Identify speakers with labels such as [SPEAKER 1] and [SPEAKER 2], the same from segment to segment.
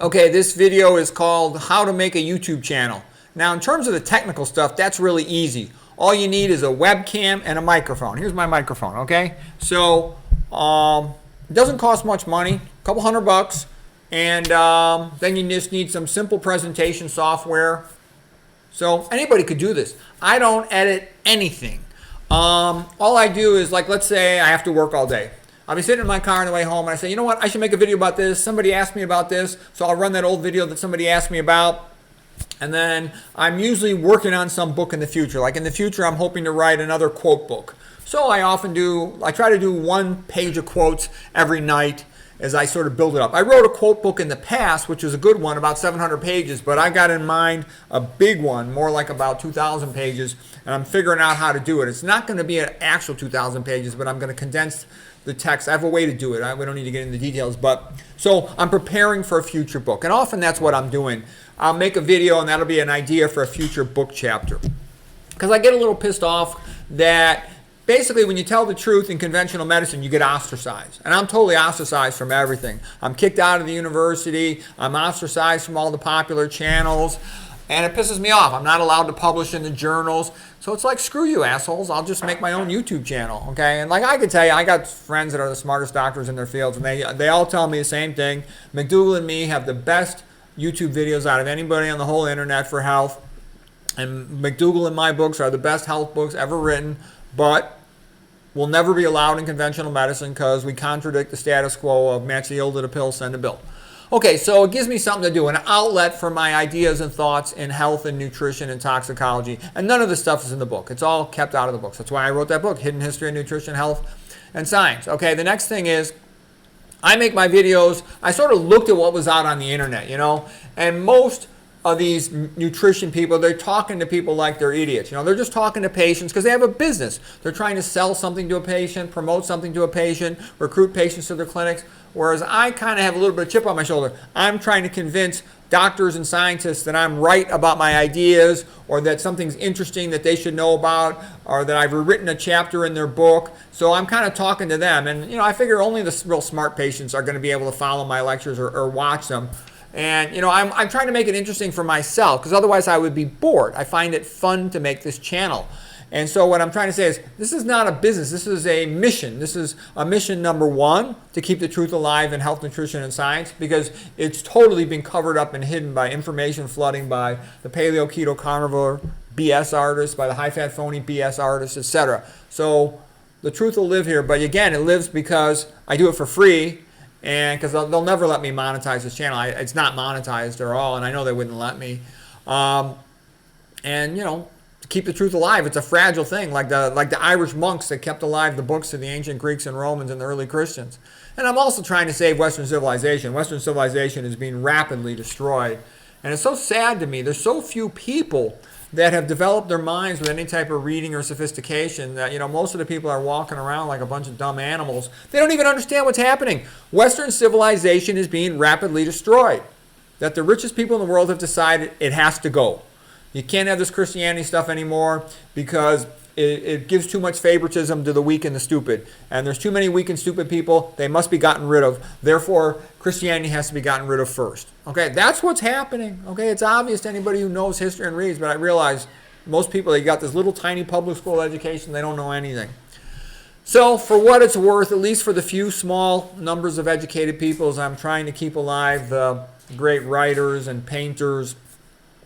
[SPEAKER 1] Okay, this video is called How to Make a YouTube Channel. Now, in terms of the technical stuff, that's really easy. All you need is a webcam and a microphone. Here's my microphone, okay? So, it doesn't cost much money, a couple $100, and then you just need some simple presentation software. So, anybody could do this. I don't edit anything. All I do is, like, let's say I have to work all day. I'll be sitting in my car on the way home and I say, you know what, I should make a video about this. Somebody asked me about this, so I'll run that old video that somebody asked me about. And then I'm usually working on some book in the future. Like in the future, I'm hoping to write another quote book. So I try to do 1 page of quotes every night as I sort of build it up. I wrote a quote book in the past, which was a good one, about 700 pages, but I got in mind a big one, more like about 2,000 pages, and I'm figuring out how to do it. It's not going to be an actual 2,000 pages, but I'm going to condense the text. I have a way to do it. We don't need to get into the details, but so I'm preparing for a future book, and often that's what I'm doing. I'll make a video, and that'll be an idea for a future book chapter. Because I get a little pissed off that basically when you tell the truth in conventional medicine, you get ostracized. And I'm totally ostracized from everything. I'm kicked out of the university. I'm ostracized from all the popular channels. And it pisses me off. I'm not allowed to publish in the journals. So it's like, screw you, assholes. I'll just make my own YouTube channel, okay? And like I could tell you, I got friends that are the smartest doctors in their fields, and they all tell me the same thing. McDougall and me have the best YouTube videos out of anybody on the whole internet for health. And McDougall and my books are the best health books ever written, but will never be allowed in conventional medicine because we contradict the status quo of match the ill to the pill, send a bill. Okay, so it gives me something to do, an outlet for my ideas and thoughts in health and nutrition and toxicology. And none of this stuff is in the book. It's all kept out of the books. That's why I wrote that book, Hidden History of Nutrition, Health, and Science. Okay, the next thing is I make my videos. I sort of looked at what was out on the internet, and most of these nutrition people, they're talking to people like they're idiots. They're just talking to patients because they have a business. They're trying to sell something to a patient, promote something to a patient, recruit patients to their clinics. Whereas I kind of have a little bit of chip on my shoulder. I'm trying to convince doctors and scientists that I'm right about my ideas, or that something's interesting that they should know about, or that I've written a chapter in their book. So I'm kind of talking to them. And, I figure only the real smart patients are going to be able to follow my lectures or watch them. And, I'm trying to make it interesting for myself, because otherwise I would be bored. I find it fun to make this channel. And so what I'm trying to say is, this is not a business. This is a mission. This is a mission number 1, to keep the truth alive in health, nutrition, and science, because it's totally been covered up and hidden by information flooding, by the paleo, keto, carnivore BS artists, by the high-fat, phony BS artists, etc. So the truth will live here. But again, it lives because I do it for free, and because they'll never let me monetize this channel. It's not monetized at all, and I know they wouldn't let me. To keep the truth alive, it's a fragile thing, like the Irish monks that kept alive the books of the ancient Greeks and Romans and the early Christians. And I'm also trying to save Western civilization. Western civilization is being rapidly destroyed. And it's so sad to me. There's so few people that have developed their minds with any type of reading or sophistication that, most of the people are walking around like a bunch of dumb animals. They don't even understand what's happening. Western civilization is being rapidly destroyed. That the richest people in the world have decided it has to go. You can't have this Christianity stuff anymore because it gives too much favoritism to the weak and the stupid. And there's too many weak and stupid people. They must be gotten rid of. Therefore, Christianity has to be gotten rid of first. Okay, that's what's happening. Okay, it's obvious to anybody who knows history and reads, but I realize most people, they got this little tiny public school education. They don't know anything. So for what it's worth, at least for the few small numbers of educated people, as I'm trying to keep alive the great writers and painters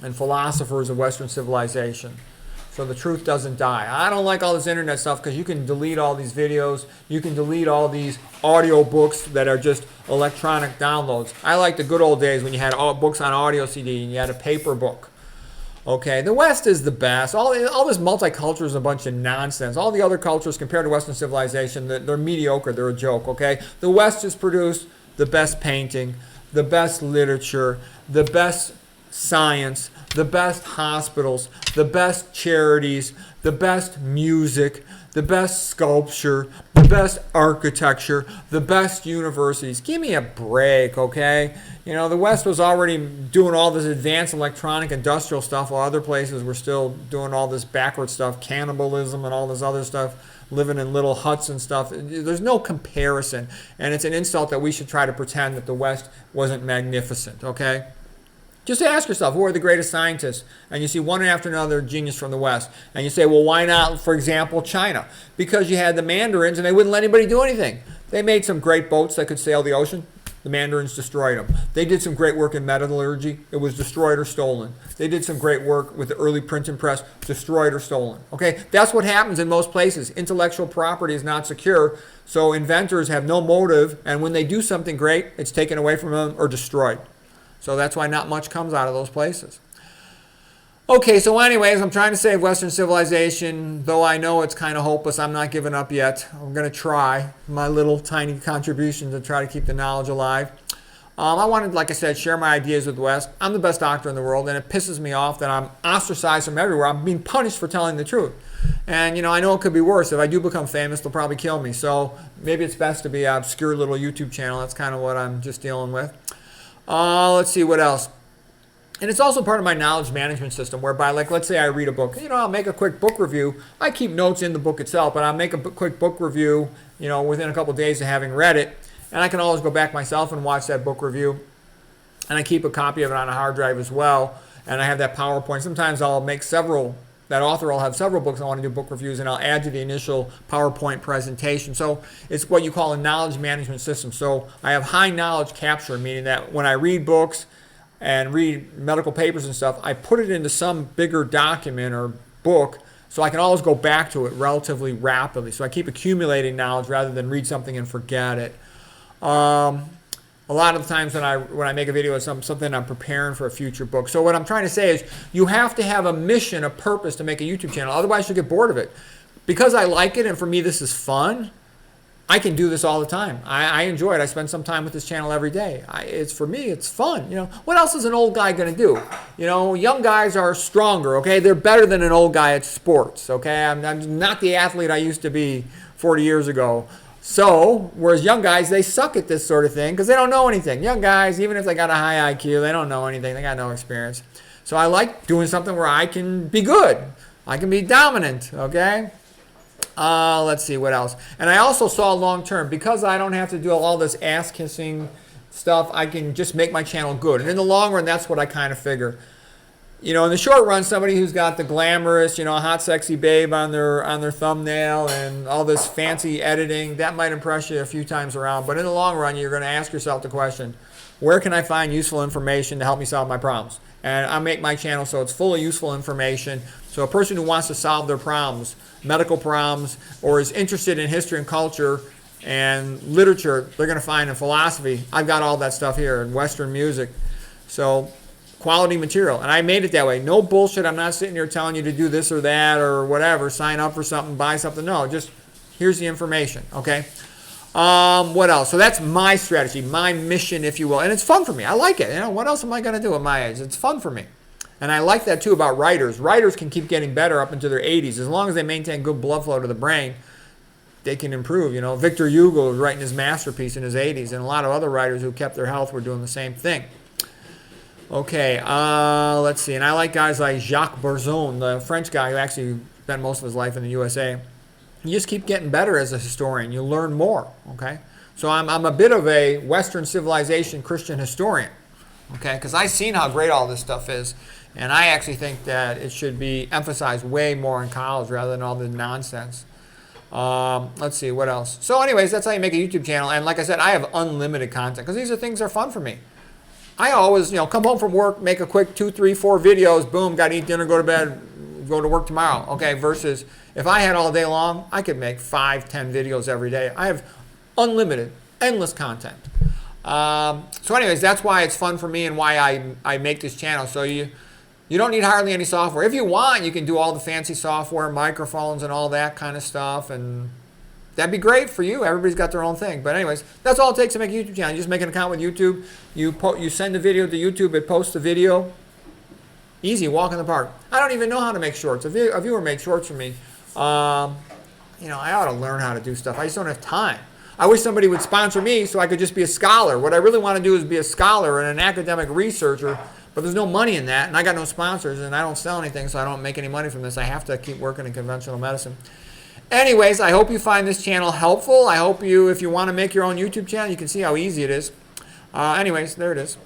[SPEAKER 1] and philosophers of Western civilization, so the truth doesn't die. I don't like all this internet stuff because you can delete all these videos. You can delete all these audio books that are just electronic downloads. I like the good old days when you had all books on audio CD and you had a paper book. Okay, the West is the best. All this multicultural is a bunch of nonsense. All the other cultures compared to Western civilization, they're mediocre. They're a joke, okay? The West has produced the best painting, the best literature, the best science, the best hospitals, the best charities, the best music, the best sculpture, the best architecture, the best universities. Give me a break, okay? The West was already doing all this advanced electronic industrial stuff while other places were still doing all this backward stuff, cannibalism and all this other stuff. living in little huts and stuff. There's no comparison. And it's an insult that we should try to pretend that the West wasn't magnificent, okay? Just ask yourself, who are the greatest scientists? And you see one after another genius from the West. And you say, well, why not, for example, China? Because you had the Mandarins and they wouldn't let anybody do anything. They made some great boats that could sail the ocean. The Mandarins destroyed them. They did some great work in metallurgy. It was destroyed or stolen. They did some great work with the early printing press, destroyed or stolen. Okay, that's what happens in most places. Intellectual property is not secure, so inventors have no motive, and when they do something great, it's taken away from them or destroyed. So that's why not much comes out of those places. Okay, so anyways, I'm trying to save Western civilization, though I know it's kind of hopeless. I'm not giving up yet. I'm going to try my little tiny contribution to try to keep the knowledge alive. I wanted, like I said, share my ideas with the West. I'm the best doctor in the world, and it pisses me off that I'm ostracized from everywhere. I'm being punished for telling the truth. And, you know, I know it could be worse. If I do become famous, they'll probably kill me. So maybe it's best to be an obscure little YouTube channel. That's kind of what I'm just dealing with. Let's see what else. And it's also part of my knowledge management system whereby, like, let's say I read a book. You know, I'll make a quick book review. I keep notes in the book itself, but I'll make a quick book review, you know, within a couple of days of having read it. And I can always go back myself and watch that book review. And I keep a copy of it on a hard drive as well. And I have that PowerPoint. Sometimes I'll make that author will have several books I want to do book reviews, and I'll add to the initial PowerPoint presentation. So it's what you call a knowledge management system. So I have high knowledge capture, meaning that when I read books and read medical papers and stuff, I put it into some bigger document or book so I can always go back to it relatively rapidly. So I keep accumulating knowledge rather than read something and forget it. A lot of the times when I make a video of something, I'm preparing for a future book. So what I'm trying to say is you have to have a mission, a purpose to make a YouTube channel. Otherwise, you'll get bored of it. Because I like it and for me this is fun, I can do this all the time. I enjoy it. I spend some time with this channel every day. For me, it's fun. You know, what else is an old guy going to do? You know, young guys are stronger, okay? They're better than an old guy at sports, okay? I'm not the athlete I used to be 40 years ago. So, whereas young guys, they suck at this sort of thing because they don't know anything. Young guys, even if they got a high IQ, they don't know anything. They got no experience. So I like doing something where I can be good. I can be dominant, okay? Let's see what else. And I also saw long term, because I don't have to do all this ass kissing stuff, I can just make my channel good. And in the long run, that's what I kind of figure. You know, in the short run, somebody who's got the glamorous, you know, hot, sexy babe on their thumbnail and all this fancy editing, that might impress you a few times around. But in the long run, you're going to ask yourself the question, where can I find useful information to help me solve my problems? And I make my channel so it's full of useful information. So a person who wants to solve their problems, medical problems, or is interested in history and culture and literature, they're going to find in philosophy. I've got all that stuff here, in Western music. So quality material. And I made it that way. No bullshit. I'm not sitting here telling you to do this or that or whatever. Sign up for something, buy something. No, just here's the information. Okay. What else? So that's my strategy, my mission, if you will. And it's fun for me. I like it. You know, what else am I going to do at my age? It's fun for me. And I like that too about writers. Writers can keep getting better up into their 80s. As long as they maintain good blood flow to the brain, they can improve. You know, Victor Hugo was writing his masterpiece in his 80s, and a lot of other writers who kept their health were doing the same thing. Okay, let's see. And I like guys like Jacques Berzon, the French guy who actually spent most of his life in the USA. You just keep getting better as a historian. You learn more, okay? So I'm a bit of a Western civilization Christian historian, okay? Because I've seen how great all this stuff is. And I actually think that it should be emphasized way more in college rather than all the nonsense. Let's see, what else? So anyways, that's how you make a YouTube channel. And like I said, I have unlimited content because these are things that are fun for me. I always, you know, come home from work, make a quick 2, 3, 4 videos, boom, got to eat dinner, go to bed, go to work tomorrow, okay? Versus if I had all day long, I could make 5, 10 videos every day. I have unlimited, endless content. So anyways, that's why it's fun for me and why I make this channel. So you don't need hardly any software. If you want, you can do all the fancy software, microphones and all that kind of stuff, and that'd be great for you. Everybody's got their own thing. But anyways, that's all it takes to make a YouTube channel. You just make an account with YouTube. You send the video to YouTube. It posts the video. Easy, walk in the park. I don't even know how to make shorts. A viewer made shorts for me. You know, I ought to learn how to do stuff. I just don't have time. I wish somebody would sponsor me so I could just be a scholar. What I really want to do is be a scholar and an academic researcher, but there's no money in that, and I got no sponsors, and I don't sell anything, so I don't make any money from this. I have to keep working in conventional medicine. Anyways, I hope you find this channel helpful. I hope you, if you want to make your own YouTube channel, you can see how easy it is. Anyways, there it is.